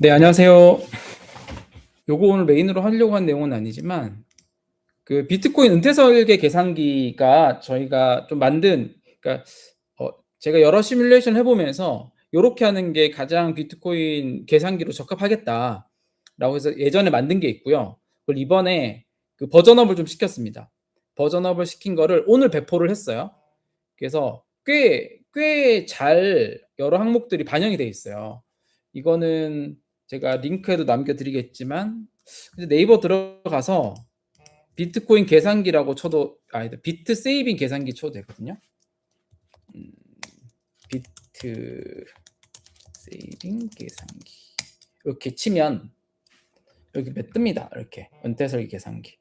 네, 안녕하세요. 요거 오늘 메인으로 하려고 한 내용은 아니지만 그 비트코인 은퇴 설계 계산기가 저희가 좀 만든, 그러니까 제가 여러 시뮬레이션 해보면서 요렇게 하는 게 가장 비트코인 계산기로 적합하겠다라고 해서 예전에 만든 게 있고요. 그걸 이번에 그 버전업을 좀 시켰습니다. 버전업을 시킨 거를 오늘 배포를 했어요. 그래서 꽤 잘 여러 항목들이 반영이 돼 있어요. 이거는 제가 링크에도 남겨드리겠지만 네이버 들어가서 비트코인 계산기라고 쳐도, 비트 세이빙 계산기 쳐도 되거든요. 비트 세이빙 계산기 이렇게 치면 여기 뜹니다. 이렇게 은퇴설계 계산기.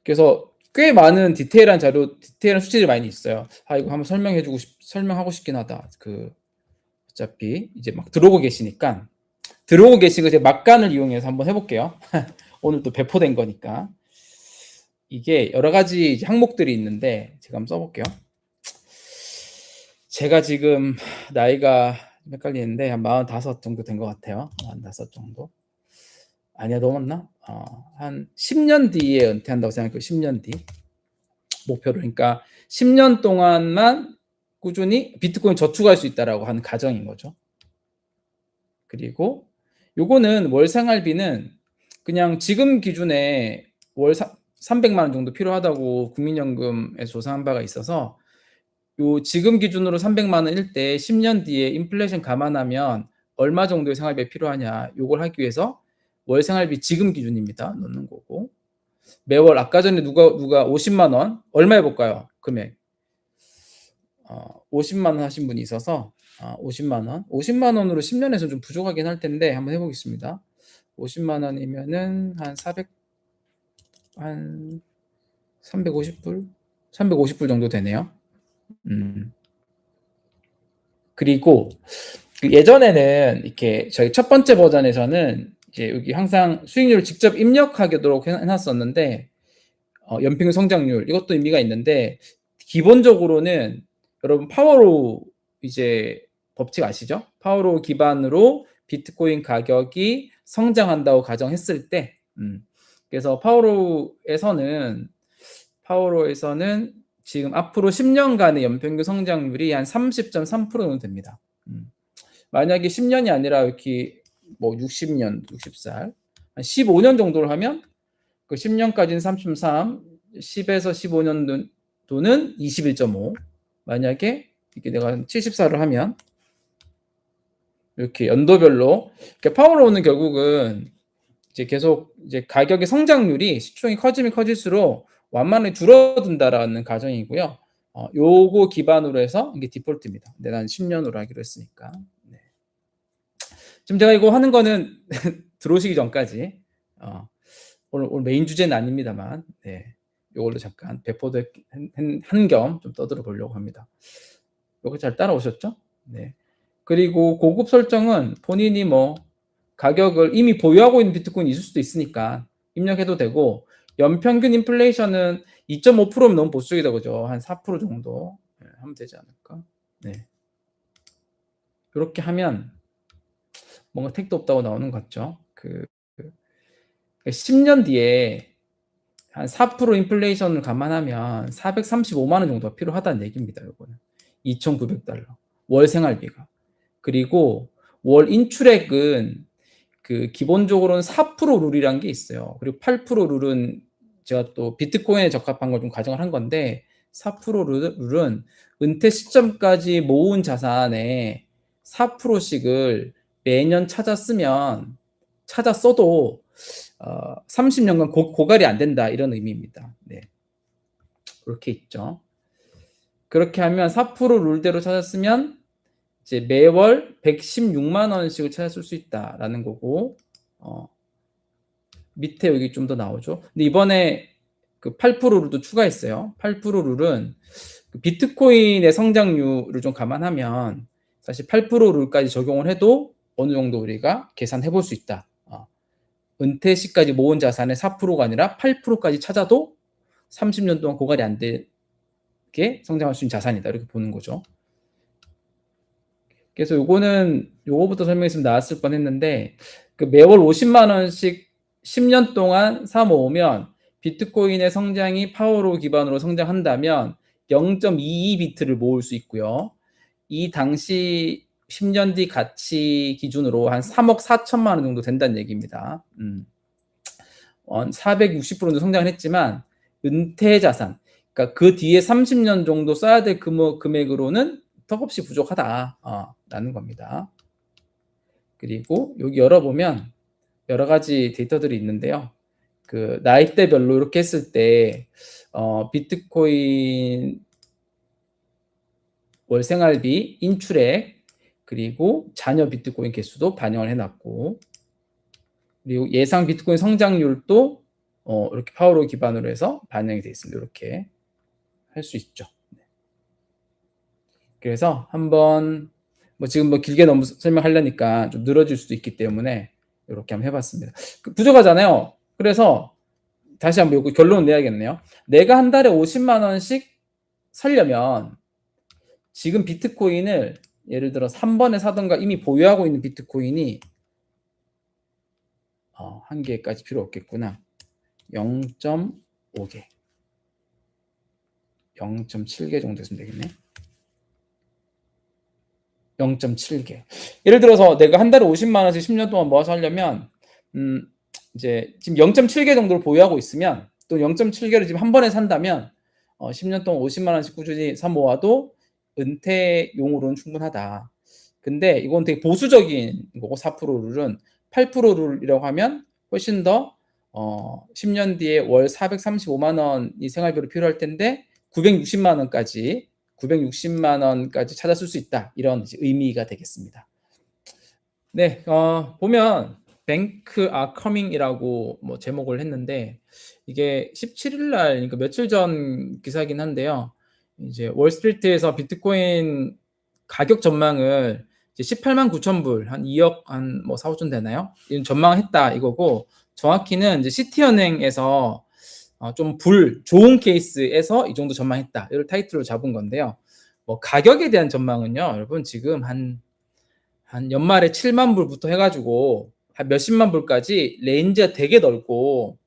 그래서 꽤 많은 디테일한 수치들이 많이 있어요. 이거 한번 설명하고 싶긴 하다. 어차피 이제 막 들어오고 계시고 이제 막간을 이용해서 한번 해볼게요. 오늘 또 배포된 거니까. 이게 여러 가지 항목들이 있는데 제가 한번 써볼게요. 제가 지금 나이가 헷갈리는데 한 45 정도 된 것 같아요. 45 정도. 아니야, 넘었나? 한 10년 뒤에 은퇴한다고 생각해요. 10년 뒤. 목표를. 그러니까 10년 동안만 꾸준히 비트코인 저축할 수 있다라고 하는 가정인 거죠. 그리고 요거는 월 생활비는 그냥 지금 기준에 월 300만 원 정도 필요하다고 국민연금에서 조사한 바가 있어서 요 지금 기준으로 300만 원일 때 10년 뒤에 인플레이션 감안하면 얼마 정도의 생활비 필요하냐, 요걸 하기 위해서 월 생활비 지금 기준입니다. 넣는 거고, 매월 아까 전에 누가 50만 원 얼마 해볼까요? 금액 50만 원 하신 분이 있어서 50만 원으로 10년에서 좀 부족하긴 할 텐데 한번 해보겠습니다. 50만 원이면은 한 350불? 350불 정도 되네요. 그리고 예전에는 이렇게 저희 첫 번째 버전에서는 이제 여기 항상 수익률을 직접 입력하도록 해놨었는데, 연평균 성장률 이것도 의미가 있는데, 기본적으로는 여러분 파워로우 이제 법칙 아시죠? 파워로우 기반으로 비트코인 가격이 성장한다고 가정했을 때, 그래서 파워로우에서는 지금 앞으로 10년간의 연평균 성장률이 한 30.3% 정도 됩니다. 만약에 10년이 아니라 이렇게 뭐 60년, 60살, 한 15년 정도를 하면 그 10년까지는 3.3, 10에서 15년도는 21.5. 만약에 이렇게 내가 70살을 하면 이렇게 연도별로, 파워로우는 결국은 이제 계속 이제 가격의 성장률이 시총이 커지면 커질수록 완만하게 줄어든다라는 가정이고요. 요거 기반으로 해서 이게 디폴트입니다. 근데 난 10년으로 하기로 했으니까. 네. 지금 제가 이거 하는 거는 들어오시기 전까지, 오늘 메인 주제는 아닙니다만, 네, 요걸로 잠깐 배포도 한 겸 좀 떠들어 보려고 합니다. 요거 잘 따라오셨죠? 네. 그리고 고급 설정은 본인이 뭐 가격을 이미 보유하고 있는 비트코인이 있을 수도 있으니까 입력해도 되고, 연평균 인플레이션은 2.5%면 너무 보수적이다, 그죠? 한 4% 정도 하면 되지 않을까? 네. 이렇게 하면 뭔가 택도 없다고 나오는 것 같죠? 10년 뒤에 한 4% 인플레이션을 감안하면 435만 원 정도가 필요하다는 얘기입니다. 이거는 2,900달러 월 생활비가. 그리고 월 인출액은 기본적으로는 4% 룰이란 게 있어요. 그리고 8% 룰은 제가 또 비트코인에 적합한 걸 좀 가정을 한 건데, 4% 룰은 은퇴 시점까지 모은 자산의 4%씩을 매년 찾아 써도 30년간 고갈이 안 된다, 이런 의미입니다. 네. 그렇게 있죠. 그렇게 하면 4% 룰대로 찾았으면 이제 매월 116만 원씩을 찾았을 수 있다라는 거고, 밑에 여기 좀 더 나오죠. 근데 이번에 그 8% 룰도 추가했어요. 8% 룰은 비트코인의 성장률을 좀 감안하면 사실 8% 룰까지 적용을 해도 어느 정도 우리가 계산해 볼 수 있다. 은퇴 시까지 모은 자산의 4%가 아니라 8%까지 찾아도 30년 동안 고갈이 안 되게 성장할 수 있는 자산이다, 이렇게 보는 거죠. 그래서 요거부터 설명했으면 나았을 뻔했는데 그 매월 50만 원씩 10년 동안 사 모으면 비트코인의 성장이 파워로 기반으로 성장한다면 0.22 비트를 모을 수 있고요. 이 당시 10년 뒤 가치 기준으로 한 3억 4천만 원 정도 된다는 얘기입니다. 460% 정도 성장을 했지만 은퇴 자산, 그러니까 그 뒤에 30년 정도 써야 될 금액으로는 턱없이 부족하다 라는 겁니다. 그리고 여기 열어보면 여러 가지 데이터들이 있는데요. 그 나이대별로 이렇게 했을 때 비트코인 월 생활비, 인출액, 그리고 잔여 비트코인 개수도 반영을 해놨고, 그리고 예상 비트코인 성장률도 이렇게 파워로 기반으로 해서 반영이 되어 있습니다. 이렇게 할 수 있죠. 그래서 한번 지금 길게 너무 설명하려니까 좀 늘어질 수도 있기 때문에 이렇게 한번 해봤습니다. 부족하잖아요. 그래서 다시 한번 요거 결론 내야겠네요. 내가 한 달에 50만 원씩 살려면 지금 비트코인을 예를 들어서 한 번에 사던가 이미 보유하고 있는 비트코인이 한 개까지 필요 없겠구나. 0.5개 0.7개 정도 됐으면 되겠네. 0.7개. 예를 들어서 내가 한 달에 50만 원씩 10년 동안 모아서 하려면 이제 지금 0.7개 정도를 보유하고 있으면 또 0.7개를 지금 한 번에 산다면 10년 동안 50만 원씩 꾸준히 사 모아도 은퇴용으로는 충분하다. 근데 이건 되게 보수적인 거고 4% 룰은 8% 룰이라고 하면 훨씬 더 10년 뒤에 월 435만 원이 생활비로 필요할 텐데 960만 원까지 찾아 쓸 수 있다. 이런 의미가 되겠습니다. 네, 보면 Bank are coming이라고 제목을 했는데 이게 17일 날, 그러니까 며칠 전 기사긴 한데요. 이제 월스트리트에서 비트코인 가격 전망을 이제 18만 9천 불, 한 2억 한 4, 5천 되나요? 이런 전망했다 이거고 정확히는 이제 시티은행에서 좀 좋은 케이스에서 이 정도 전망했다. 이걸 타이틀로 잡은 건데요. 가격에 대한 전망은요, 여러분 지금 한 연말에 7만 불부터 해가지고 한 몇십만 불까지 레인지가 되게 넓고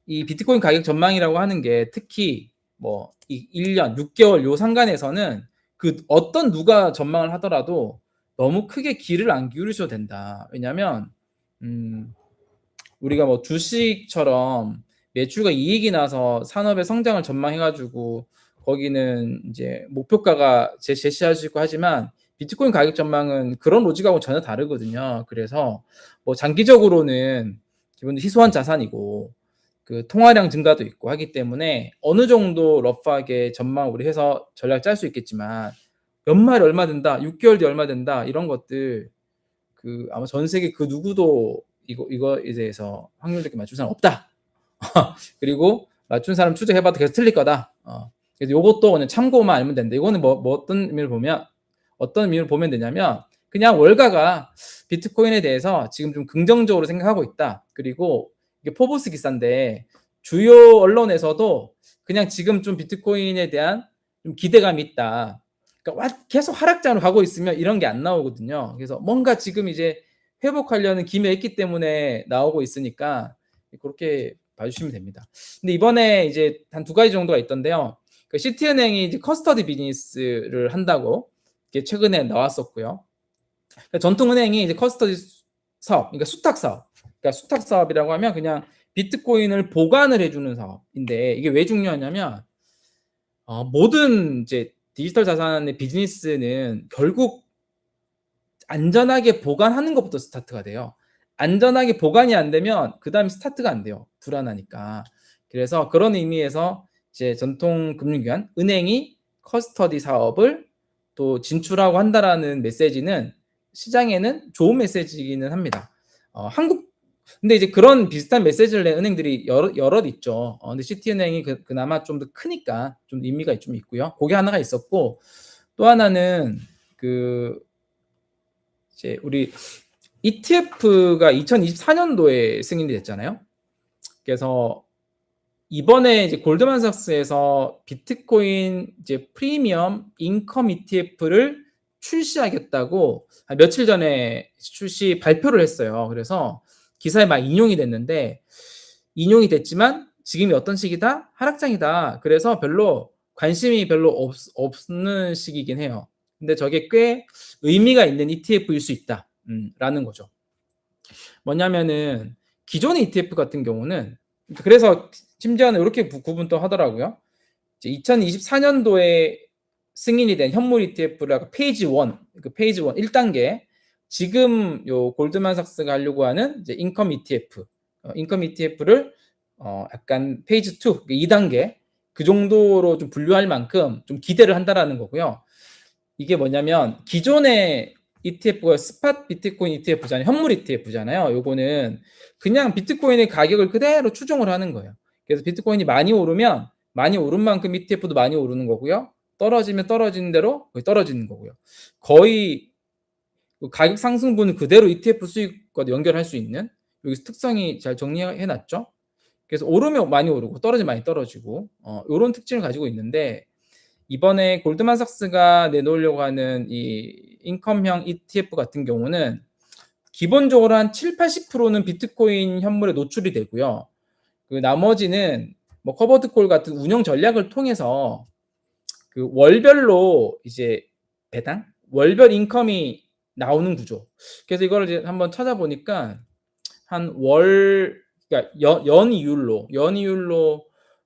이 비트코인 가격 전망이라고 하는 게 특히 이 1년, 6개월 요 상간에서는 그 어떤 누가 전망을 하더라도 너무 크게 귀를 안 기울이셔도 된다. 왜냐면 우리가 주식처럼 매출과 이익이 나서 산업의 성장을 전망해가지고 거기는 이제 목표가가 제시할 수 있고 하지만 비트코인 가격 전망은 그런 로직하고 전혀 다르거든요. 그래서 장기적으로는 기본 희소한 자산이고 그 통화량 증가도 있고 하기 때문에 어느 정도 러프하게 전망 우리 해서 전략 짤 수 있겠지만 연말에 얼마 된다, 6개월 뒤에 얼마 된다 이런 것들 아마 전 세계 그 누구도 이거에 대해서 확률적인 맞춘 사람 없다. 그리고 맞춘 사람 추적해봐도 계속 틀릴 거다. 그래서 이것도 그냥 참고만 알면 된다. 이거는 어떤 의미를 보면 되냐면 그냥 월가가 비트코인에 대해서 지금 좀 긍정적으로 생각하고 있다. 그리고 이게 포브스 기사인데 주요 언론에서도 그냥 지금 좀 비트코인에 대한 좀 기대감이 있다. 그러니까 계속 하락장으로 가고 있으면 이런 게 안 나오거든요. 그래서 뭔가 지금 이제 회복하려는 기미가 있기 때문에 나오고 있으니까 그렇게 봐주시면 됩니다. 근데 이번에 이제 한 2가지 정도가 있던데요. 그 시티은행이 이제 커스터디 비즈니스를 한다고 최근에 나왔었고요. 그러니까 전통은행이 이제 커스터디 사업, 그러니까 수탁 사업. 그러니까 수탁 사업이라고 하면 그냥 비트코인을 보관을 해주는 사업인데 이게 왜 중요하냐면 모든 이제 디지털 자산의 비즈니스는 결국 안전하게 보관하는 것부터 스타트가 돼요. 안전하게 보관이 안 되면 그 다음에 스타트가 안 돼요. 불안하니까. 그래서 그런 의미에서 이제 전통 금융기관, 은행이 커스터디 사업을 또 진출하고 한다라는 메시지는 시장에는 좋은 메시지이기는 합니다. 근데 이제 그런 비슷한 메시지를 낸 은행들이 여럿 있죠. 근데 시티은행이 그나마 좀 더 크니까 좀 의미가 좀 있고요. 그게 하나가 있었고 또 하나는 이제 우리 ETF가 2024년도에 승인이 됐잖아요. 그래서 이번에 이제 골드만삭스에서 비트코인 이제 프리미엄 인컴 ETF를 출시하겠다고 한 며칠 전에 출시 발표를 했어요. 그래서 기사에 막 인용이 됐는데, 인용이 됐지만 지금이 어떤 시기다? 하락장이다. 그래서 별로 관심이 별로 없는 시기이긴 해요. 근데 저게 꽤 의미가 있는 ETF일 수 있다. 라는 거죠. 뭐냐면은 기존의 ETF 같은 경우는, 그래서 심지어는 이렇게 구분 또 하더라고요. 2024년도에 승인이 된 현물 ETF라고 페이지 1, 그 페이지 1 1단계, 지금 요 골드만삭스가 하려고 하는 이제 인컴 ETF, 인컴 ETF를 약간 페이지 2, 2단계 그 정도로 좀 분류할 만큼 좀 기대를 한다라는 거고요. 이게 뭐냐면 기존의 ETF가 스팟 비트코인 ETF잖아요. 현물 ETF잖아요. 요거는 그냥 비트코인의 가격을 그대로 추종을 하는 거예요. 그래서 비트코인이 많이 오르면 많이 오른 만큼 ETF도 많이 오르는 거고요. 떨어지면 떨어지는 대로 거의 떨어지는 거고요. 거의 가격 상승분은 그대로 ETF 수익과 연결할 수 있는, 여기 특성이 잘 정리해 놨죠. 그래서 오르면 많이 오르고 떨어지면 많이 떨어지고 이런 특징을 가지고 있는데, 이번에 골드만삭스가 내놓으려고 하는 이 인컴형 ETF 같은 경우는 기본적으로 한 7, 80%는 비트코인 현물에 노출이 되고요. 그 나머지는 뭐 커버드콜 같은 운영 전략을 통해서 그 월별로 이제 배당, 월별 인컴이 나오는 구조. 그래서 이거를 이제 한번 찾아보니까 그러니까 연 이율로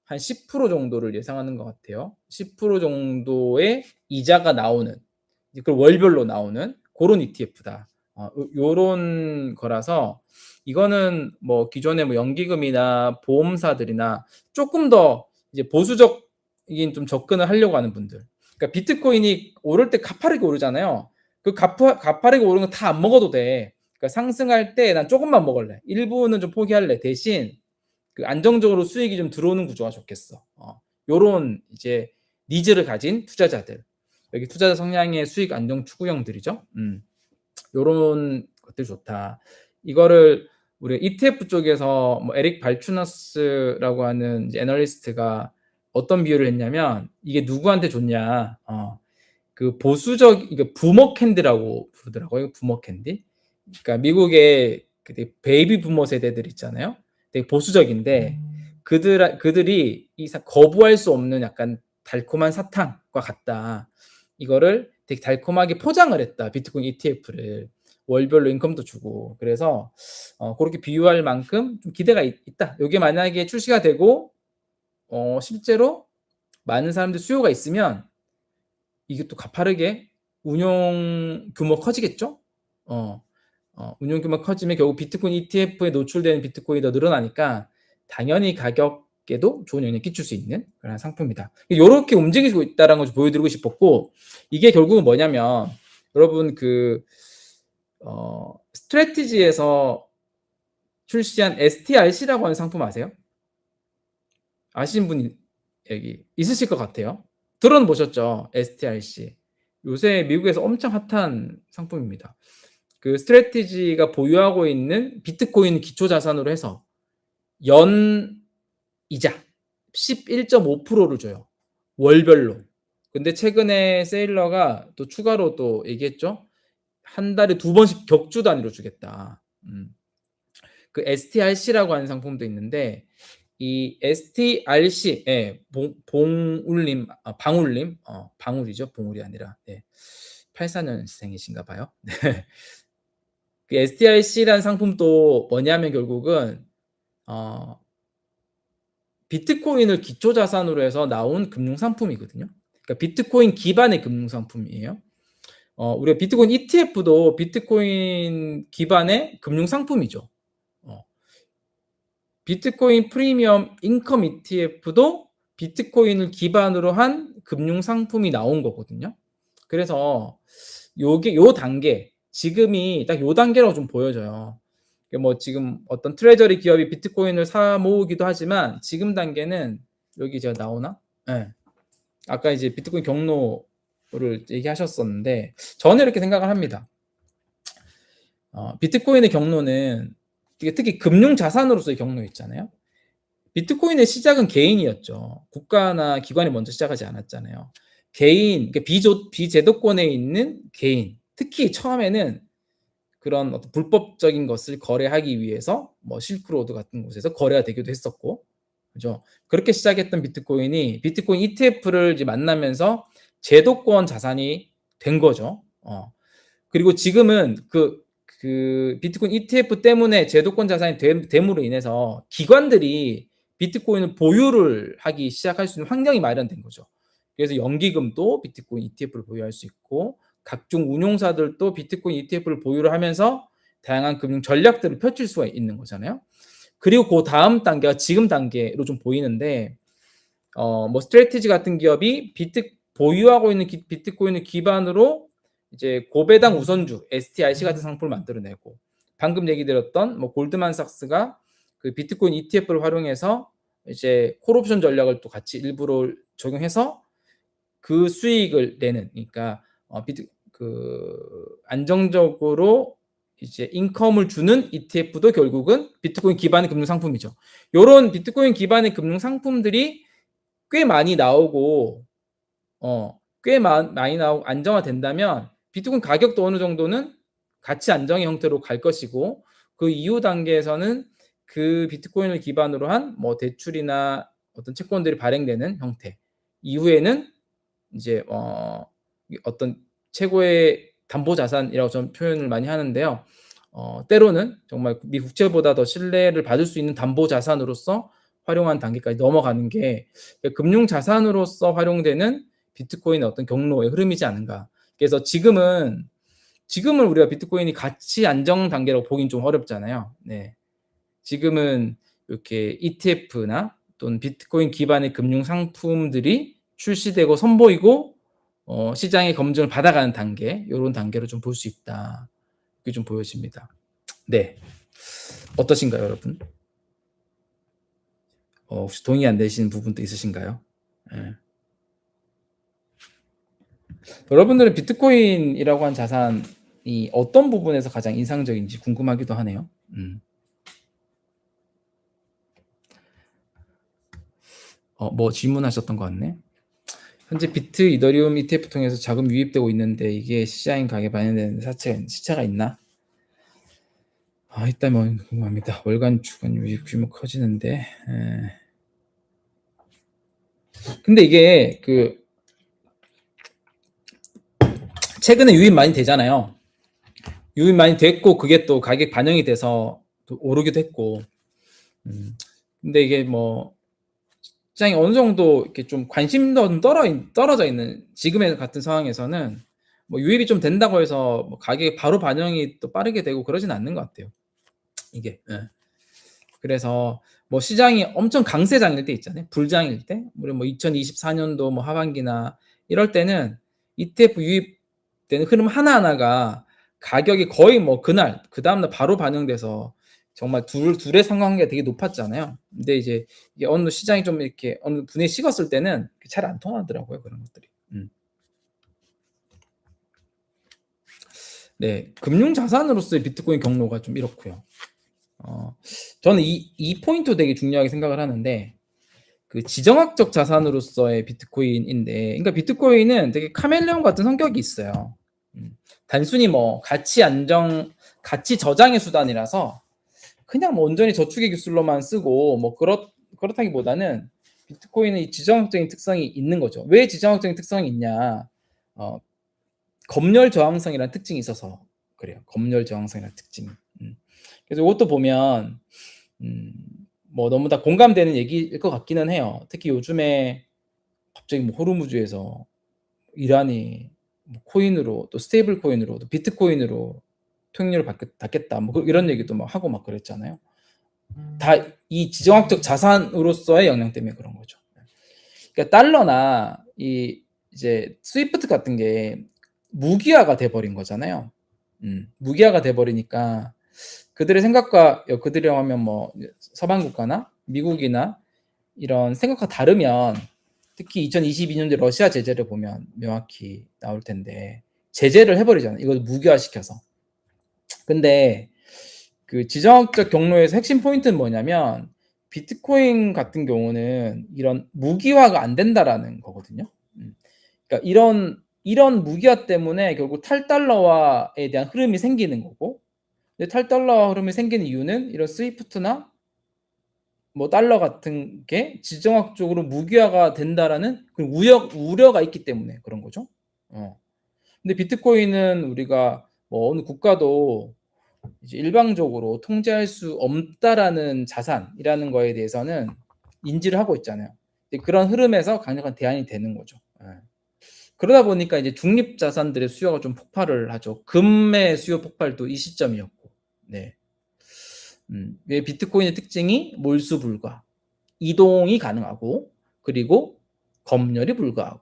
한 10% 정도를 예상하는 것 같아요. 10% 정도의 이자가 나오는, 그걸 월별로 나오는 그런 ETF다. 요런 거라서 이거는 뭐 기존의 뭐 연기금이나 보험사들이나 조금 더 이제 보수적인 좀 접근을 하려고 하는 분들. 그러니까 비트코인이 오를 때 가파르게 오르잖아요. 그 가파르게 오르는 거 다 안 먹어도 돼. 그러니까 상승할 때 난 조금만 먹을래. 일부는 좀 포기할래. 대신 그 안정적으로 수익이 좀 들어오는 구조가 좋겠어. 요런 이제 니즈를 가진 투자자들. 여기 투자자 성향의 수익 안정 추구형들이죠. 요런 것들 좋다. 이거를 우리 ETF 쪽에서 뭐 에릭 발추너스라고 하는 이제 애널리스트가 어떤 비유를 했냐면, 이게 누구한테 좋냐? 그 보수적, 이게 부머 캔디라고 부르더라고요. 부머 캔디. 그러니까 미국의 그 베이비 부머 세대들 있잖아요. 되게 보수적인데 그들이 거부할 수 없는 약간 달콤한 사탕과 같다. 이거를 되게 달콤하게 포장을 했다. 비트코인 ETF를 월별로 인컴도 주고. 그래서 그렇게 비유할 만큼 좀 기대가 있다. 이게 만약에 출시가 되고 실제로 많은 사람들 수요가 있으면 이게 또 가파르게 운용 규모 커지겠죠? 운용 규모 커지면 결국 비트코인 ETF에 노출되는 비트코인이 더 늘어나니까 당연히 가격에도 좋은 영향을 끼칠 수 있는 그런 상품이다. 이렇게 움직이고 있다는 걸 보여드리고 싶었고, 이게 결국은 뭐냐면, 여러분 그 스트래티지에서 출시한 STRC라고 하는 상품 아세요? 아시는 분이 여기 있으실 것 같아요. 들어보셨죠? STRC. 요새 미국에서 엄청 핫한 상품입니다. 그 스트래티지가 보유하고 있는 비트코인 기초 자산으로 해서 연 이자 11.5%를 줘요. 월별로. 근데 최근에 세일러가 또 추가로 또 얘기했죠. 한 달에 2번씩 격주 단위로 주겠다. 그 STRC라고 하는 상품도 있는데, 이 STRC, 봉울림, 방울림, 방울이죠. 봉울이 아니라. 84년생이신가 봐요. 네. 그 STRC라는 상품도 뭐냐면 결국은 비트코인을 기초 자산으로 해서 나온 금융 상품이거든요. 그러니까 비트코인 기반의 금융 상품이에요. 우리가 비트코인 ETF도 비트코인 기반의 금융 상품이죠. 비트코인 프리미엄 인컴 ETF도 비트코인을 기반으로 한 금융 상품이 나온 거거든요. 그래서 요 단계, 지금이 딱 요 단계라고 좀 보여져요. 뭐 지금 어떤 트레저리 기업이 비트코인을 사 모으기도 하지만 지금 단계는, 여기 제가 나오나? 네. 아까 이제 비트코인 경로를 얘기하셨었는데 저는 이렇게 생각을 합니다. 비트코인의 경로는 특히 금융 자산으로서의 경로 있잖아요. 비트코인의 시작은 개인이었죠. 국가나 기관이 먼저 시작하지 않았잖아요. 개인, 그러니까 비제도권에 있는 개인, 특히 처음에는 그런 어떤 불법적인 것을 거래하기 위해서 뭐 실크로드 같은 곳에서 거래가 되기도 했었고, 그죠? 그렇게 시작했던 비트코인이 비트코인 ETF를 이제 만나면서 제도권 자산이 된 거죠. 그리고 지금은 그 비트코인 ETF 때문에 제도권 자산이 됨으로 인해서 기관들이 비트코인을 보유를 하기 시작할 수 있는 환경이 마련된 거죠. 그래서 연기금도 비트코인 ETF를 보유할 수 있고, 각종 운용사들도 비트코인 ETF를 보유를 하면서 다양한 금융 전략들을 펼칠 수가 있는 거잖아요. 그리고 그 다음 단계가 지금 단계로 좀 보이는데, 뭐 스트래티지 같은 기업이 보유하고 있는 비트코인을 기반으로 이제 고배당 우선주 STIC 같은 상품을 만들어내고, 방금 얘기 드렸던 뭐 골드만삭스가 그 비트코인 ETF를 활용해서 이제 콜옵션 전략을 또 같이 일부러 적용해서 그 수익을 내는, 그러니까 안정적으로 이제 인컴을 주는 ETF도 결국은 비트코인 기반의 금융 상품이죠. 이런 비트코인 기반의 금융 상품들이 꽤 많이 나오고, 많이 나오고 안정화된다면 비트코인 가격도 어느 정도는 가치 안정의 형태로 갈 것이고, 그 이후 단계에서는 그 비트코인을 기반으로 한 뭐 대출이나 어떤 채권들이 발행되는 형태, 이후에는 이제 어떤 최고의 담보 자산이라고 좀 표현을 많이 하는데요. 때로는 정말 미 국채보다 더 신뢰를 받을 수 있는 담보 자산으로서 활용한 단계까지 넘어가는 게 금융 자산으로서 활용되는 비트코인의 어떤 경로의 흐름이지 않은가. 그래서 지금은 우리가 비트코인이 가치 안정 단계라고 보긴 좀 어렵잖아요. 네. 지금은 이렇게 ETF나 또는 비트코인 기반의 금융 상품들이 출시되고 선보이고 시장의 검증을 받아가는 단계, 이런 단계로 좀 볼 수 있다. 이게 좀 보여집니다. 네, 어떠신가요, 여러분? 혹시 동의 안 되시는 부분도 있으신가요? 네. 여러분들은 비트코인이라고 한 자산이 어떤 부분에서 가장 인상적인지 궁금하기도 하네요. 뭐 질문하셨던 것 같네. 현재 비트, 이더리움 ETF 통해서 자금 유입되고 있는데 이게 시장인 가격에 반영되는 시차가 있나? 있다면 궁금합니다. 월간 주간 유입 규모 커지는데. 근데 이게 최근에 유입 많이 되잖아요. 유입 많이 됐고 그게 또 가격 반영이 돼서 또 오르기도 했고. 근데 이게 뭐 시장이 어느 정도 이렇게 좀 관심도 떨어져 있는 지금의 같은 상황에서는 뭐 유입이 좀 된다고 해서 뭐 가격이 바로 반영이 또 빠르게 되고 그러진 않는 것 같아요. 이게. 그래서 뭐 시장이 엄청 강세장일 때 있잖아요. 불장일 때, 우리 뭐 2024년도 뭐 하반기나 이럴 때는 ETF 유입되는 흐름 하나하나가 가격이 거의 뭐 그날, 그 다음날 바로 반영돼서 정말 둘의 상관관계가 되게 높았잖아요. 근데 이제 이게 어느 시장이 좀 이렇게 어느 분에 식었을 때는 잘 안 통하더라고요, 그런 것들이. 네, 금융 자산으로서의 비트코인 경로가 좀 이렇고요. 저는 이 포인트 되게 중요하게 생각을 하는데, 그 지정학적 자산으로서의 비트코인인데, 그러니까 비트코인은 되게 카멜레온 같은 성격이 있어요. 단순히 뭐 가치 저장의 수단이라서 그냥 뭐 온전히 저축의 기술로만 쓰고 뭐 그렇다기보다는 비트코인은 이 지정학적인 특성이 있는 거죠. 왜 지정학적인 특성이 있냐? 검열 저항성이라는 특징이 있어서 그래요. 검열 저항성이라는 특징이. 그래서 이것도 보면 뭐 너무 다 공감되는 얘기일 것 같기는 해요. 특히 요즘에 갑자기 뭐 호르무즈에서 이란이 뭐 코인으로 또 스테이블 코인으로 또 비트코인으로 통행료를 받겠다 뭐 이런 얘기도 막 하고 막 그랬잖아요. 다 이 지정학적 자산으로서의 영향 때문에 그런 거죠. 그러니까 달러나 이제 스위프트 같은 게 무기화가 돼버린 거잖아요. 무기화가 돼버리니까 그들의 생각과 그들이라고 하면 뭐 서방 국가나 미국이나 이런 생각과 다르면, 특히 2022년도 러시아 제재를 보면 명확히 나올 텐데 제재를 해버리잖아요. 이걸 무기화시켜서. 근데 그 지정학적 경로에서 핵심 포인트는 뭐냐면 비트코인 같은 경우는 이런 무기화가 안 된다라는 거거든요. 그러니까 이런 무기화 때문에 결국 탈달러화에 대한 흐름이 생기는 거고, 근데 탈달러화 흐름이 생기는 이유는 이런 스위프트나 뭐 달러 같은 게 지정학적으로 무기화가 된다라는 그 우려가 있기 때문에 그런 거죠. 근데 비트코인은 우리가 뭐 어느 국가도 이제 일방적으로 통제할 수 없다라는 자산이라는 거에 대해서는 인지를 하고 있잖아요. 그런 흐름에서 강력한 대안이 되는 거죠. 그러다 보니까 이제 중립 자산들의 수요가 좀 폭발을 하죠. 금의 수요 폭발도 이 시점이었고. 네. 비트코인의 특징이 몰수 불가, 이동이 가능하고, 그리고 검열이 불가하고.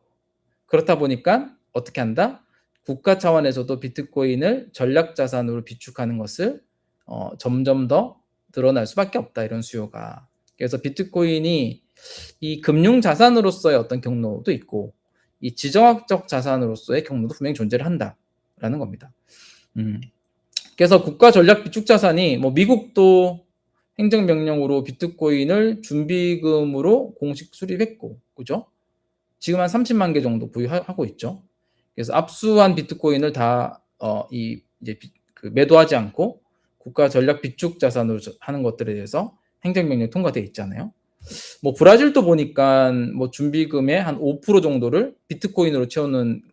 그렇다 보니까 어떻게 한다? 국가 차원에서도 비트코인을 전략 자산으로 비축하는 것을 점점 더 늘어날 수밖에 없다, 이런 수요가. 그래서 비트코인이 이 금융 자산으로서의 어떤 경로도 있고, 이 지정학적 자산으로서의 경로도 분명히 존재를 한다라는 겁니다. 그래서 국가 전략 비축 자산이 뭐 미국도 행정명령으로 비트코인을 준비금으로 공식 수립했고, 그죠? 지금 한 30만 개 정도 보유하고 있죠. 그래서 압수한 비트코인을 다 이제 그 매도하지 않고 국가 전략 비축 자산으로 하는 것들에 대해서 행정명령 통과되어 있잖아요. 뭐 브라질도 보니까 뭐 준비금의 한 5% 정도를 비트코인으로 채우는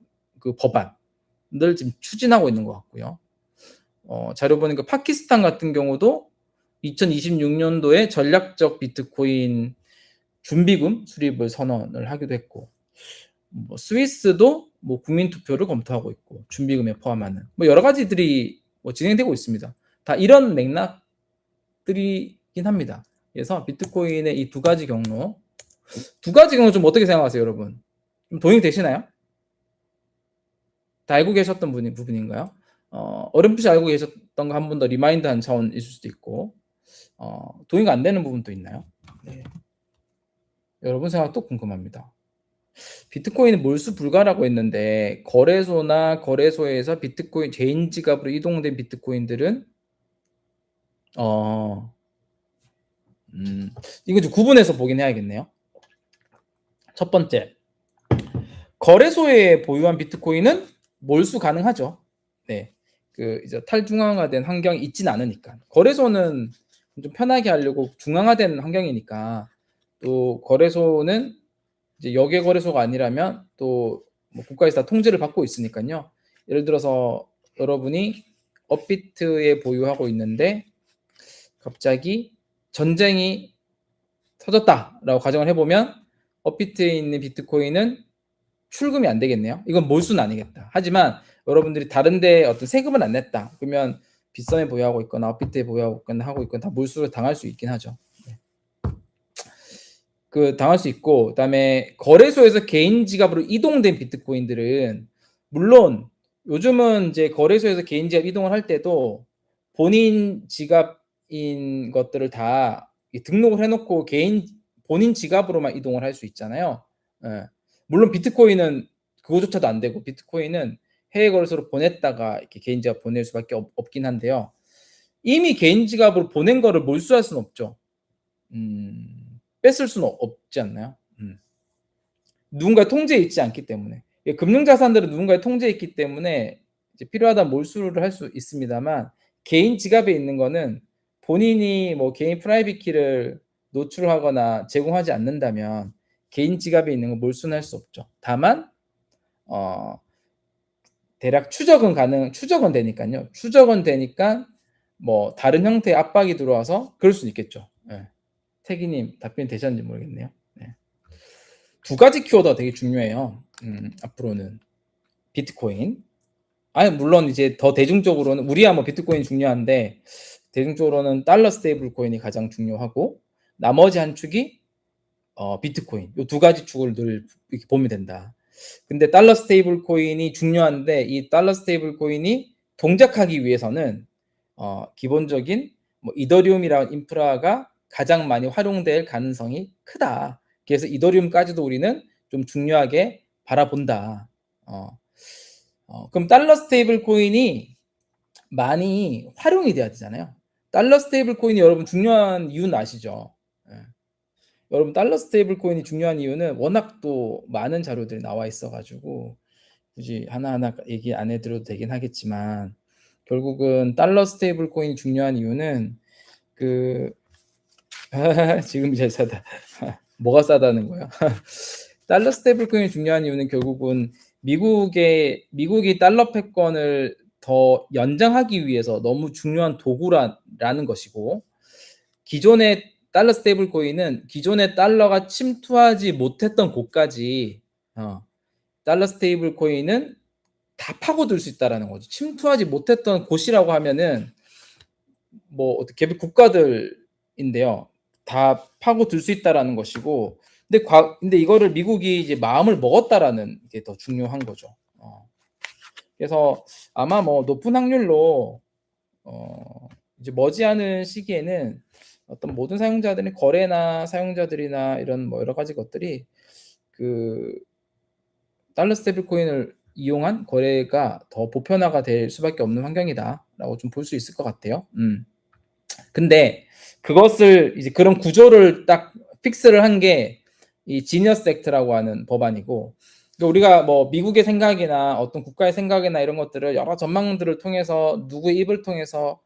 그 법안을 지금 추진하고 있는 것 같고요. 자료 보니까 파키스탄 같은 경우도 2026년도에 전략적 비트코인 준비금 수립을 선언을 하기도 했고, 뭐 스위스도 뭐 국민 투표를 검토하고 있고, 준비금에 포함하는 뭐 여러 가지들이 뭐 진행되고 있습니다. 다 이런 맥락들이긴 합니다. 그래서 비트코인의 이 두 가지 경로 좀 어떻게 생각하세요, 여러분? 좀 동의 되시나요? 다 알고 계셨던 부분인가요? 어렴풋이 알고 계셨던 거 한 번 더 리마인드한 차원일 수도 있고, 동의가 안 되는 부분도 있나요? 네. 여러분 생각도 궁금합니다. 비트코인은 몰수 불가라고 했는데, 거래소나 거래소에서 비트코인 개인 지갑으로 이동된 비트코인들은 이거 좀 구분해서 보긴 해야겠네요. 첫 번째, 거래소에 보유한 비트코인은 몰수 가능하죠. 네, 그 이제 탈중앙화된 환경이 있진 않으니까. 거래소는 좀 편하게 하려고 중앙화된 환경이니까, 또 거래소는 이제 역외 거래소가 아니라면 또 뭐 국가에서 다 통제를 받고 있으니까요. 예를 들어서 여러분이 업비트에 보유하고 있는데 갑자기 전쟁이 터졌다라고 가정을 해보면 업비트에 있는 비트코인은 출금이 안 되겠네요. 이건 몰수는 아니겠다. 하지만 여러분들이 다른데 어떤 세금을 안 냈다, 그러면 빗썸에 보유하고 있거나 업비트에 보유하고 있거나 다 몰수를 당할 수 있긴 하죠. 그 당할 수 있고, 그다음에 거래소에서 개인 지갑으로 이동된 비트코인들은 물론 요즘은 이제 거래소에서 개인 지갑 이동을 할 때도 본인 지갑인 것들을 다 등록을 해놓고 본인 지갑으로만 이동을 할 수 있잖아요. 예. 물론 비트코인은 그거조차도 안 되고, 비트코인은 해외 거래소로 보냈다가 이렇게 개인 지갑 보낼 수밖에 없긴 한데요. 이미 개인 지갑으로 보낸 거를 몰수할 수는 없죠. 뺐을 수는 없지 않나요? 누군가의 통제에 있지 않기 때문에. 금융자산들은 누군가의 통제에 있기 때문에 이제 필요하다면 몰수를 할 수 있습니다만, 개인 지갑에 있는 거는 본인이 뭐 개인 프라이빗 키를 노출하거나 제공하지 않는다면 개인 지갑에 있는 거 몰수는 할 수 없죠. 다만 대략 추적은 되니까요. 추적은 되니까 뭐 다른 형태의 압박이 들어와서 그럴 수는 있겠죠. 네. 태기님 답변이 되셨는지 모르겠네요. 네. 두 가지 키워드가 되게 중요해요. 앞으로는 비트코인. 물론 이제 더 대중적으로는 우리야 뭐 비트코인 중요한데, 대중적으로는 달러 스테이블 코인이 가장 중요하고, 나머지 한 축이 비트코인. 이 두 가지 축을 늘 이렇게 보면 된다. 근데 달러 스테이블 코인이 중요한데, 이 달러 스테이블 코인이 동작하기 위해서는 기본적인 뭐 이더리움이라는 인프라가 가장 많이 활용될 가능성이 크다. 그래서 이더리움까지도 우리는 좀 중요하게 바라본다. 그럼 달러 스테이블 코인이 많이 활용이 돼야 되잖아요. 달러 스테이블 코인이 여러분 중요한 이유는 아시죠? 예. 여러분 달러 스테이블 코인이 중요한 이유는 워낙 또 많은 자료들이 나와 있어 가지고 굳이 하나하나 얘기 안 해 드려도 되긴 하겠지만, 결국은 달러 스테이블 코인이 중요한 이유는 그 지금 이제 싸다. 뭐가 싸다는 거야? 달러 스테이블 코인이 중요한 이유는 결국은 미국이 달러 패권을 더 연장하기 위해서 너무 중요한 도구라는 것이고, 기존의 달러 스테이블 코인은 기존의 달러가 침투하지 못했던 곳까지 달러 스테이블 코인은 다 파고들 수 있다라는 거죠. 침투하지 못했던 곳이라고 하면은 뭐 어떻게 국가들인데요. 다 파고들 수 있다라는 것이고, 근데 이거를 미국이 이제 마음을 먹었다라는 게 더 중요한 거죠. 그래서 아마 뭐 높은 확률로 이제 머지않은 시기에는 어떤 모든 사용자들이 거래나 사용자들이나 이런 뭐 여러 가지 것들이 그 달러 스테이블 코인을 이용한 거래가 더 보편화가 될 수밖에 없는 환경이다라고 좀 볼 수 있을 것 같아요. 근데 그것을 이제 그런 구조를 딱 픽스를 한 게 이 지니어스 액트라고 하는 법안이고, 그러니까 우리가 뭐 미국의 생각이나 어떤 국가의 생각이나 이런 것들을 여러 전망들을 통해서 누구의 입을 통해서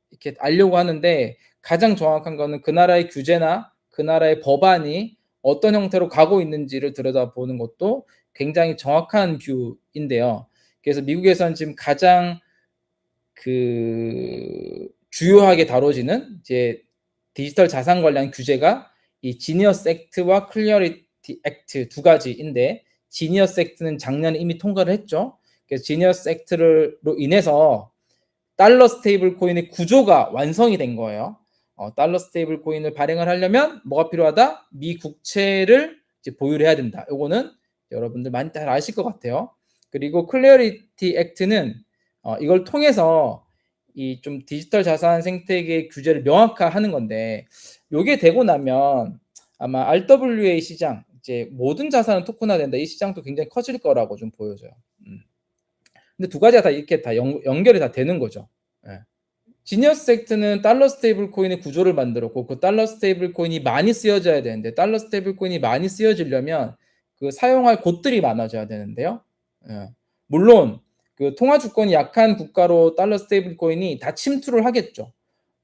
이렇게 알려고 하는데, 가장 정확한 거는 그 나라의 규제나 그 나라의 법안이 어떤 형태로 가고 있는지를 들여다보는 것도 굉장히 정확한 뷰인데요. 그래서 미국에서는 지금 가장 주요하게 다뤄지는 이제 디지털 자산 관련 규제가 이 지니어스 액트와 클리어리티 액트 두 가지인데, 지니어스 액트는 작년에 이미 통과를 했죠. 그래서 지니어스 액트로 인해서 달러 스테이블 코인의 구조가 완성이 된 거예요. 달러 스테이블 코인을 발행을 하려면 뭐가 필요하다? 미 국채를 이제 보유를 해야 된다. 요거는 여러분들 많이 잘 아실 것 같아요. 그리고 클리어리티 액트는 이걸 통해서 이 좀 디지털 자산 생태계 규제를 명확화하는 건데, 요게 되고 나면 아마 RWA 시장, 이제 모든 자산은 토큰화된다, 이 시장도 굉장히 커질 거라고 좀 보여져요. 근데 두 가지가 다 이렇게 다 연결이 다 되는 거죠. 예. 지니어스 액트는 달러 스테이블 코인의 구조를 만들었고, 그 달러 스테이블 코인이 많이 쓰여져야 되는데, 달러 스테이블 코인이 많이 쓰여지려면 그 사용할 곳들이 많아져야 되는데요. 예. 물론 그 통화 주권이 약한 국가로 달러 스테이블 코인이 다 침투를 하겠죠.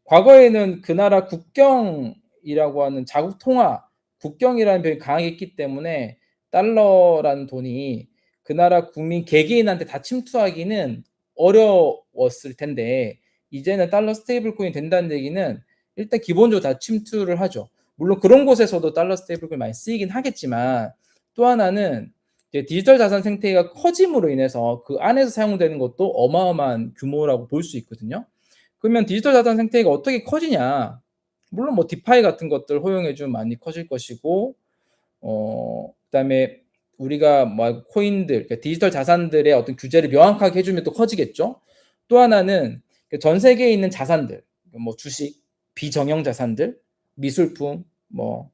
과거에는 그 나라 국경이라고 하는 자국 통화, 국경이라는 표현이 강하게 있기 때문에 달러라는 돈이 그 나라 국민 개개인한테 다 침투하기는 어려웠을 텐데, 이제는 달러 스테이블 코인이 된다는 얘기는 일단 기본적으로 다 침투를 하죠. 물론 그런 곳에서도 달러 스테이블 코인이 많이 쓰이긴 하겠지만, 또 하나는 이제 디지털 자산 생태계가 커짐으로 인해서 그 안에서 사용되는 것도 어마어마한 규모라고 볼 수 있거든요. 그러면 디지털 자산 생태계가 어떻게 커지냐? 물론 뭐 디파이 같은 것들 허용해 주면 많이 커질 것이고, 그다음에 우리가 뭐 코인들, 그러니까 디지털 자산들의 어떤 규제를 명확하게 해주면 또 커지겠죠. 또 하나는 전 세계에 있는 자산들, 뭐 주식, 비정형 자산들, 미술품, 뭐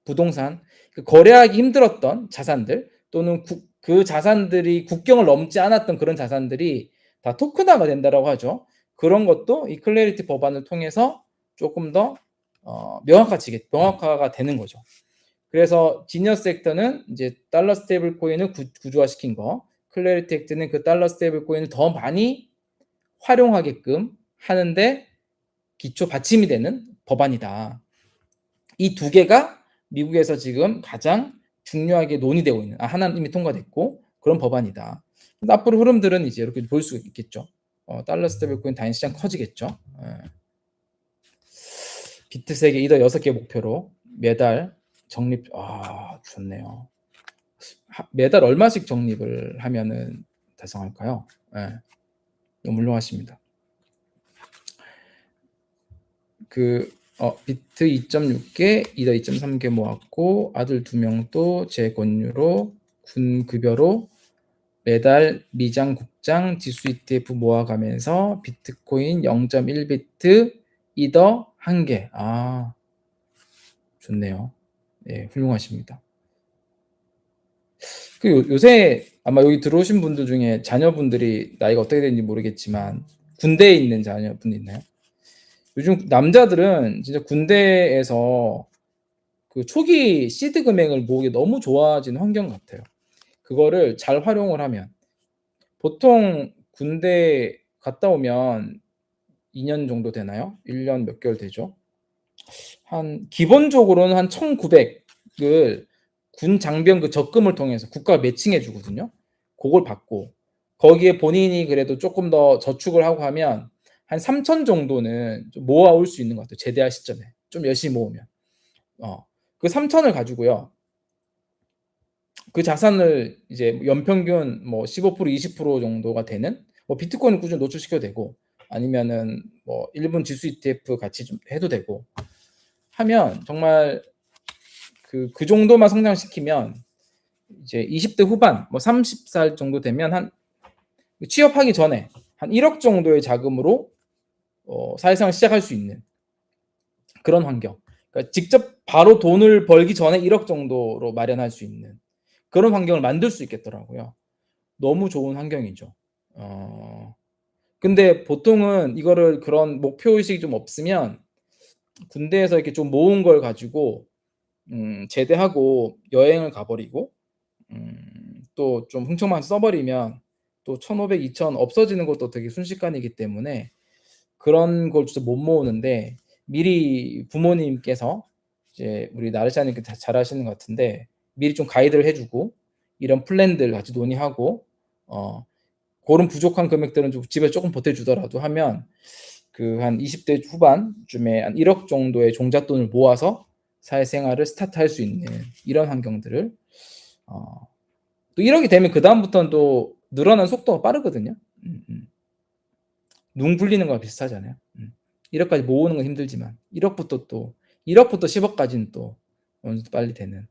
부동산, 거래하기 힘들었던 자산들, 또는 그 자산들이 국경을 넘지 않았던 그런 자산들이 다 토큰화가 된다라고 하죠. 그런 것도 이 클래리티 법안을 통해서 조금 더 명확화가 되는 거죠. 그래서 지니어스 액트는 이제 달러 스테이블 코인을 구조화시킨 거, 클래리티 액트는 그 달러 스테이블 코인을 더 많이 활용하게끔 하는데 기초 받침이 되는 법안이다. 이 두 개가 미국에서 지금 가장 중요하게 논의되고 있는, 하나는 이미 통과됐고 그런 법안이다. 앞으로 흐름들은 이제 이렇게 볼 수 있겠죠. 달러 스테이블 코인 단위 시장 커지겠죠. 비트 세계 이더 6개 목표로 매달 적립. 좋네요. 매달 얼마씩 적립을 하면은 달성할까요? 너무 훌륭하십니다. 비트 2.6개, 이더 2.3개 모았고, 아들 2명도 제 권유로 군 급여로 매달 미장 국장 지수 ETF 모아가면서 비트코인 0.1비트, 이더 1개. 좋네요. 예, 훌륭하십니다. 요새 아마 여기 들어오신 분들 중에 자녀분들이 나이가 어떻게 되는지 모르겠지만 군대에 있는 자녀분 있나요? 요즘 남자들은 진짜 군대에서 그 초기 시드 금액을 모으기 너무 좋아진 환경 같아요. 그거를 잘 활용을 하면 보통 군대 갔다 오면 2년 정도 되나요? 1년 몇 개월 되죠? 한 기본적으로는 한 1,900을 군 장병 그 적금을 통해서 국가가 매칭해 주거든요. 그걸 받고 거기에 본인이 그래도 조금 더 저축을 하고 하면 한 3,000 정도는 좀 모아올 수 있는 것 같아요. 제대할 시점에 좀 열심히 모으면. 그 3,000을 가지고요. 그 자산을 이제 연평균 뭐 15% 20% 정도가 되는 뭐 비트코인을 꾸준히 노출시켜도 되고 아니면은 뭐 일본 지수 ETF 같이 좀 해도 되고 하면 정말 그 정도만 성장시키면 이제 20대 후반 뭐 30살 정도 되면 한 취업하기 전에 한 1억 정도의 자금으로 사회생활 시작할 수 있는 그런 환경. 그러니까 직접 바로 돈을 벌기 전에 1억 정도로 마련할 수 있는 그런 환경을 만들 수 있겠더라고요. 너무 좋은 환경이죠. 근데 보통은 이거를 그런 목표 의식이 좀 없으면 군대에서 이렇게 좀 모은 걸 가지고 제대하고 여행을 가버리고 또 좀 흥청망청 써버리면 또 1,500, 2,000 없어지는 것도 되게 순식간이기 때문에 그런 걸 진짜 못 모으는데 미리 부모님께서 이제 우리 나르샤님께 잘 아시는 것 같은데 미리 좀 가이드를 해주고 이런 플랜들 같이 논의하고 그런 부족한 금액들은 좀 집에 조금 보태주더라도 하면 그 한 20대 후반쯤에 한 1억 정도의 종잣돈을 모아서 사회생활을 스타트할 수 있는 이런 환경들을 또 1억이 되면 그 다음부터는 또 늘어나는 속도가 빠르거든요. 눈 굴리는 거랑 비슷하잖아요. 1억까지 모으는 건 힘들지만 1억부터 10억까지는 또 어느 정도 빨리 되는.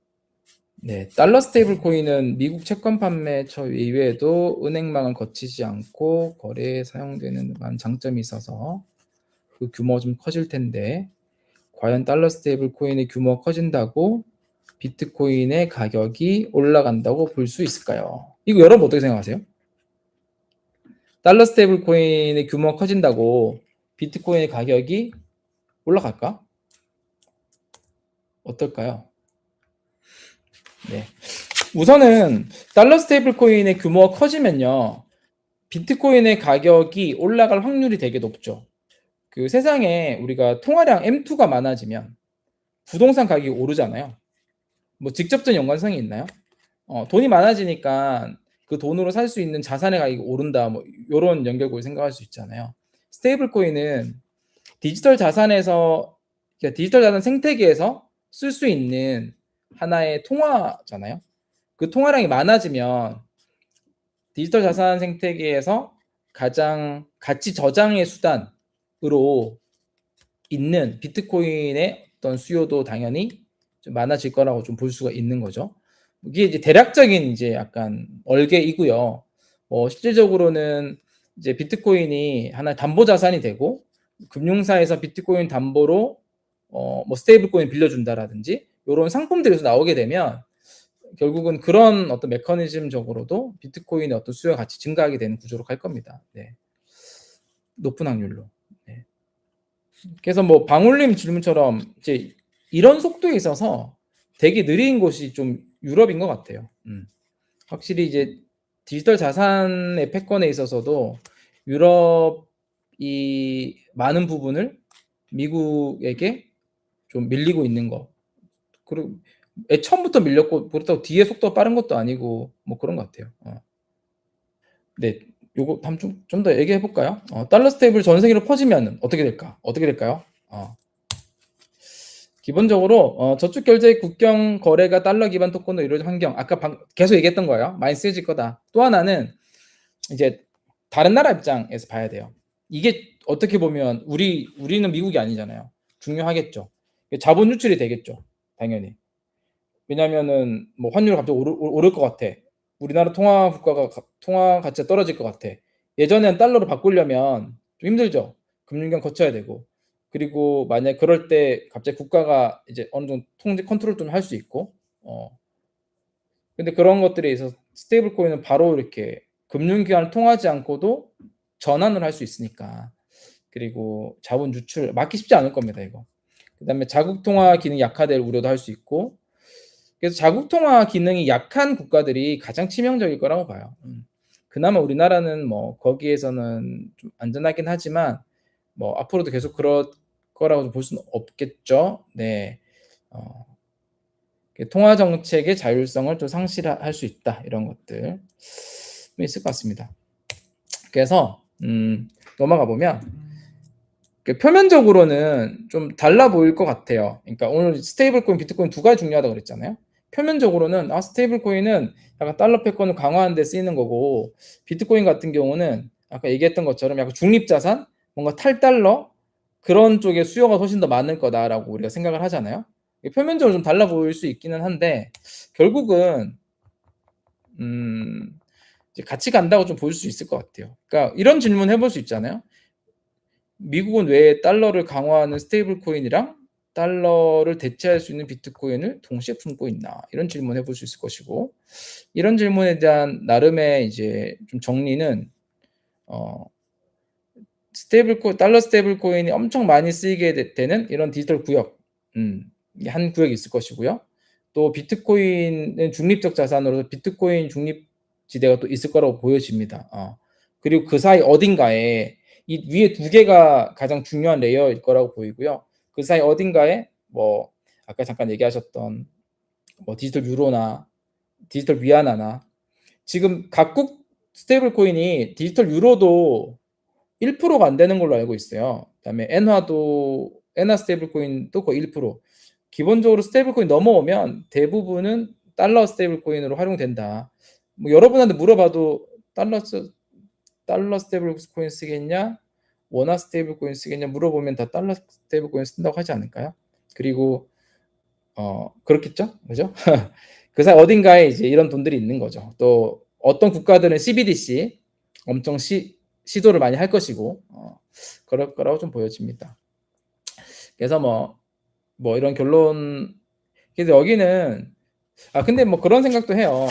네, 달러 스테이블 코인은 미국 채권 판매처 이외에도 은행망을 거치지 않고 거래에 사용되는 많은 장점이 있어서 그 규모가 좀 커질 텐데 과연 달러 스테이블 코인의 규모가 커진다고 비트코인의 가격이 올라간다고 볼 수 있을까요? 이거 여러분 어떻게 생각하세요? 달러 스테이블 코인의 규모가 커진다고 비트코인의 가격이 올라갈까? 어떨까요? 네. 우선은 달러 스테이블 코인의 규모가 커지면요. 비트코인의 가격이 올라갈 확률이 되게 높죠. 그 세상에 우리가 통화량 M2가 많아지면 부동산 가격이 오르잖아요. 뭐 직접적인 연관성이 있나요? 돈이 많아지니까 그 돈으로 살 수 있는 자산의 가격이 오른다. 뭐 이런 연결고리 생각할 수 있잖아요. 스테이블 코인은 디지털 자산에서 그러니까 디지털 자산 생태계에서 쓸 수 있는 하나의 통화잖아요. 그 통화량이 많아지면 디지털 자산 생태계에서 가장 가치 저장의 수단으로 있는 비트코인의 어떤 수요도 당연히 좀 많아질 거라고 좀 볼 수가 있는 거죠. 이게 이제 대략적인 이제 약간 얼개이고요. 실질적으로는 이제 비트코인이 하나의 담보 자산이 되고 금융사에서 비트코인 담보로 뭐 스테이블 코인 빌려준다라든지 이런 상품들에서 나오게 되면 결국은 그런 어떤 메커니즘적으로도 비트코인의 어떤 수요가 같이 증가하게 되는 구조로 갈 겁니다. 네. 높은 확률로. 네. 그래서 뭐 방울림 질문처럼 이제 이런 속도에 있어서 되게 느린 곳이 좀 유럽인 것 같아요. 확실히 이제 디지털 자산의 패권에 있어서도 유럽이 많은 부분을 미국에게 좀 밀리고 있는 거. 그리고 처음부터 밀렸고 그렇다고 뒤에 속도가 빠른 것도 아니고 뭐 그런 것 같아요. 네, 요거 한번 좀 더 얘기해 볼까요? 달러 스테이블 전 세계로 퍼지면 어떻게 될까? 어떻게 될까요? 기본적으로 저축 결제 국경 거래가 달러 기반 토큰으로 이루어진 환경 아까 계속 얘기했던 거예요. 많이 쓰여질 거다. 또 하나는 이제 다른 나라 입장에서 봐야 돼요. 이게 어떻게 보면 우리는 미국이 아니잖아요. 중요하겠죠. 자본 유출이 되겠죠. 당연히. 왜냐면은 뭐 환율이 갑자기 오를 것 같아. 우리나라 통화 가치가 떨어질 것 같아. 예전엔 달러로 바꾸려면 좀 힘들죠. 금융기관 거쳐야 되고. 그리고 만약 그럴 때 갑자기 국가가 이제 어느 정도 통제 컨트롤 좀 할 수 있고. 근데 그런 것들에 있어서 스테이블 코인은 바로 이렇게 금융기관을 통하지 않고도 전환을 할 수 있으니까. 그리고 자본 유출 막기 쉽지 않을 겁니다, 이거. 그다음에 자국 통화 기능이 약화될 우려도 할 수 있고 그래서 자국 통화 기능이 약한 국가들이 가장 치명적일 거라고 봐요. 그나마 우리나라는 뭐 거기에서는 좀 안전하긴 하지만 뭐 앞으로도 계속 그럴 거라고 볼 수는 없겠죠. 네. 어 통화 정책의 자율성을 좀 상실할 수 있다. 이런 것들 있을 것 같습니다. 그래서 넘어가 보면 표면적으로는 좀 달라 보일 것 같아요. 그러니까 오늘 스테이블 코인, 비트코인 두 가지 중요하다고 그랬잖아요. 표면적으로는 스테이블 코인은 약간 달러 패권을 강화하는 데 쓰이는 거고 비트코인 같은 경우는 아까 얘기했던 것처럼 약간 중립 자산, 뭔가 탈달러 그런 쪽에 수요가 훨씬 더 많을 거다라고 우리가 생각을 하잖아요. 표면적으로 좀 달라 보일 수 있기는 한데 결국은 이제 같이 간다고 좀 볼 수 있을 것 같아요. 그러니까 이런 질문 해볼 수 있잖아요. 미국은 왜 달러를 강화하는 스테이블 코인이랑 달러를 대체할 수 있는 비트코인을 동시에 품고 있나? 이런 질문 해볼 수 있을 것이고 이런 질문에 대한 나름의 이제 좀 정리는 어 달러 스테이블 코인이 엄청 많이 쓰이게 되는 이런 디지털 구역, 이게 한 구역이 있을 것이고요. 또 비트코인은 중립적 자산으로 비트코인 중립 지대가 또 있을 거라고 보여집니다. 그리고 그 사이 어딘가에 이 위에 두 개가 가장 중요한 레이어일 거라고 보이고요. 그 사이 어딘가에 뭐 아까 잠깐 얘기하셨던 뭐 디지털 유로나 디지털 위안화나 지금 각국 스테이블 코인이 디지털 유로도 1%가 안 되는 걸로 알고 있어요. 그다음에 엔화 스테이블 코인도 거의 1%. 기본적으로 스테이블 코인 넘어오면 대부분은 달러 스테이블 코인으로 활용된다. 뭐 여러분한테 물어봐도 달러 스테이블 코인 쓰겠냐? 원화 스테이블 코인 쓰겠냐? 물어보면 다 달러 스테이블 코인 쓴다고 하지 않을까요? 그리고 그렇겠죠? 그죠? 그 사이 어딘가에 이제 이런 돈들이 있는 거죠. 또 어떤 국가들은 CBDC 엄청 시도를 많이 할 것이고 그럴 거라고 좀 보여집니다. 그래서 뭐 이런 결론 그래서 여기는 근데 뭐 그런 생각도 해요.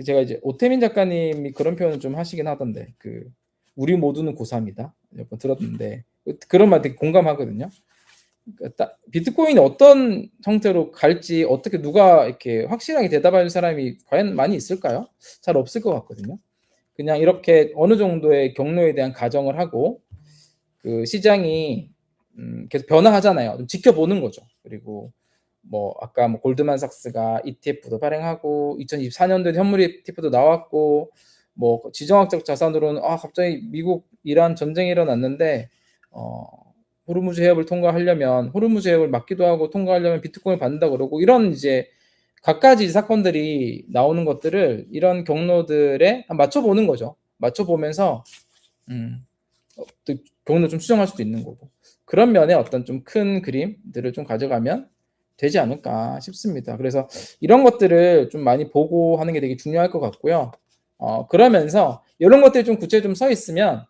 제가 이제 오태민 작가님이 그런 표현을 좀 하시긴 하던데 우리 모두는 고3이다 몇 번 들었는데 그런 말 되게 공감하거든요. 그러니까 비트코인이 어떤 형태로 갈지 어떻게 누가 이렇게 확실하게 대답할 사람이 과연 많이 있을까요? 잘 없을 것 같거든요. 그냥 이렇게 어느 정도의 경로에 대한 가정을 하고 그 시장이 계속 변화하잖아요. 좀 지켜보는 거죠. 그리고 뭐 아까 뭐 골드만삭스가 ETF도 발행하고 2024년도에 현물 ETF도 나왔고 뭐 지정학적 자산으로는 갑자기 미국 이란 전쟁이 일어났는데 호르무즈 해협을 통과하려면 호르무즈 해협을 막기도 하고 통과하려면 비트코인을 받는다 그러고 이런 이제 갖가지 사건들이 나오는 것들을 이런 경로들에 맞춰보는 거죠. 맞춰보면서 또 경로를 좀 수정할 수도 있는 거고 그런 면에 어떤 좀 큰 그림들을 좀 가져가면 되지 않을까 싶습니다. 그래서 이런 것들을 좀 많이 보고 하는 게 되게 중요할 것 같고요. 그러면서 이런 것들이 좀 구체적으로 좀 서 있으면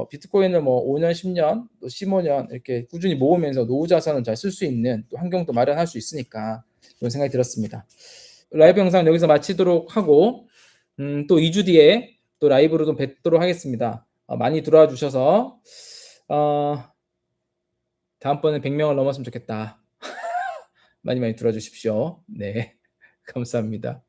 비트코인을 뭐 5년, 10년, 또 15년 이렇게 꾸준히 모으면서 노후 자산을 잘 쓸 수 있는 또 환경도 마련할 수 있으니까 그런 생각이 들었습니다. 라이브 영상 여기서 마치도록 하고 또 2주 뒤에 또 라이브로 좀 뵙도록 하겠습니다. 많이 들어와 주셔서 다음번에 100명을 넘었으면 좋겠다. 많이 들어와 주십시오. 네, 감사합니다.